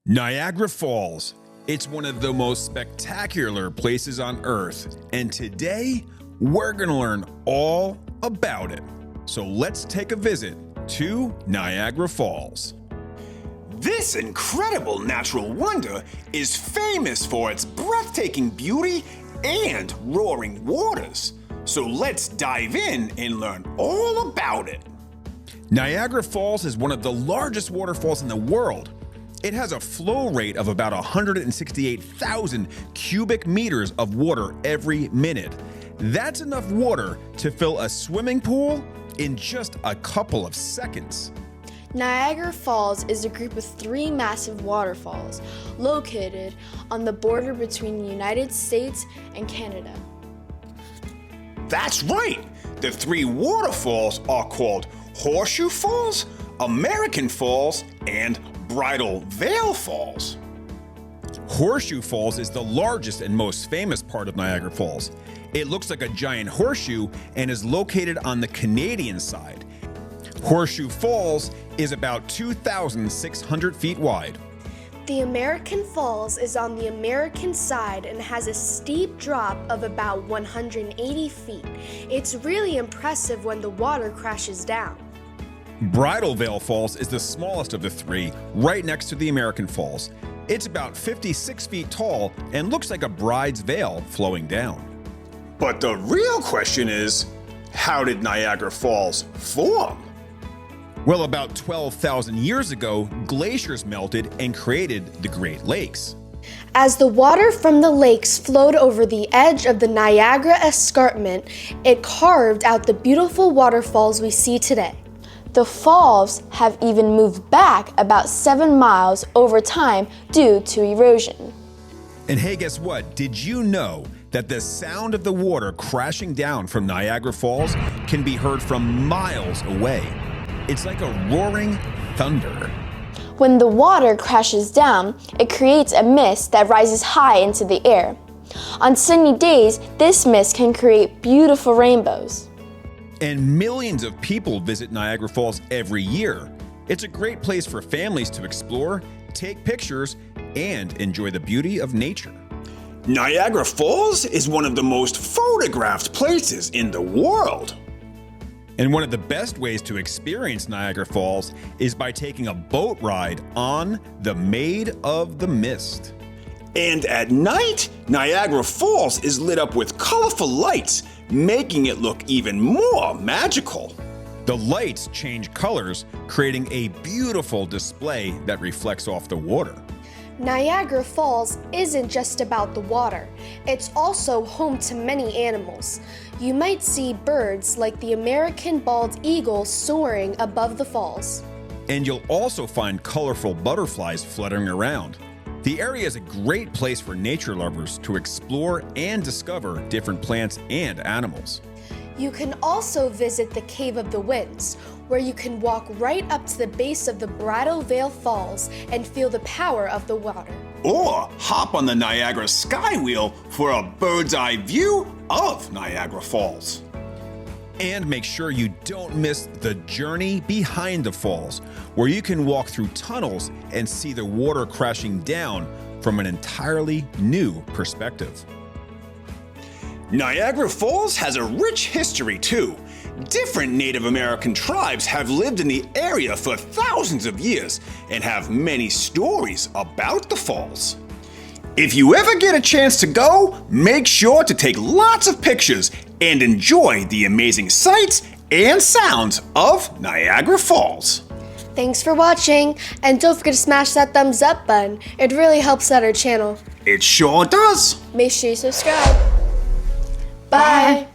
Niagara Falls. It's one of the most spectacular places on Earth, and today we're going to learn all about it. So let's take a visit to Niagara Falls. This incredible natural wonder is famous for its breathtaking beauty and roaring waters. So let's dive in and learn all about it. Niagara Falls is one of the largest waterfalls in the world. It has a flow rate of about 168,000 cubic meters of water every minute. That's enough water to fill a swimming pool in just a couple of seconds. Niagara Falls is a group of three massive waterfalls located on the border between the United States and Canada. That's right! The three waterfalls are called Horseshoe Falls, American Falls, and Bridal Veil Falls. Horseshoe Falls is the largest and most famous part of Niagara Falls. It looks like a giant horseshoe and is located on the Canadian side. Horseshoe Falls is about 2,600 feet wide. The American Falls is on the American side and has a steep drop of about 180 feet. It's really impressive when the water crashes down. Bridal Veil Falls is the smallest of the three, right next to the American Falls. It's about 56 feet tall and looks like a bride's veil flowing down. But the real question is, how did Niagara Falls form? Well, about 12,000 years ago, glaciers melted and created the Great Lakes. As the water from the lakes flowed over the edge of the Niagara Escarpment, it carved out the beautiful waterfalls we see today. The falls have even moved back about 7 miles over time due to erosion. And hey, guess what? Did you know that the sound of the water crashing down from Niagara Falls can be heard from miles away? It's like a roaring thunder. When the water crashes down, it creates a mist that rises high into the air. On sunny days, this mist can create beautiful rainbows. And millions of people visit Niagara Falls every year. It's a great place for families to explore, take pictures, and enjoy the beauty of nature. Niagara Falls is one of the most photographed places in the world. And one of the best ways to experience Niagara Falls is by taking a boat ride on the Maid of the Mist. And at night, Niagara Falls is lit up with colorful lights, making it look even more magical. The lights change colors, creating a beautiful display that reflects off the water. Niagara Falls isn't just about the water. It's also home to many animals. You might see birds like the American bald eagle soaring above the falls. And you'll also find colorful butterflies fluttering around. The area is a great place for nature lovers to explore and discover different plants and animals. You can also visit the Cave of the Winds, where you can walk right up to the base of the Bridal Veil Falls and feel the power of the water. Or hop on the Niagara Skywheel for a bird's eye view of Niagara Falls. And make sure you don't miss the journey behind the falls, where you can walk through tunnels and see the water crashing down from an entirely new perspective. Niagara Falls has a rich history too. Different Native American tribes have lived in the area for thousands of years and have many stories about the falls. If you ever get a chance to go, make sure to take lots of pictures and enjoy the amazing sights and sounds of Niagara Falls. Thanks for watching, and don't forget to smash that thumbs up button. It really helps out our channel. It sure does. Make sure you subscribe. Bye.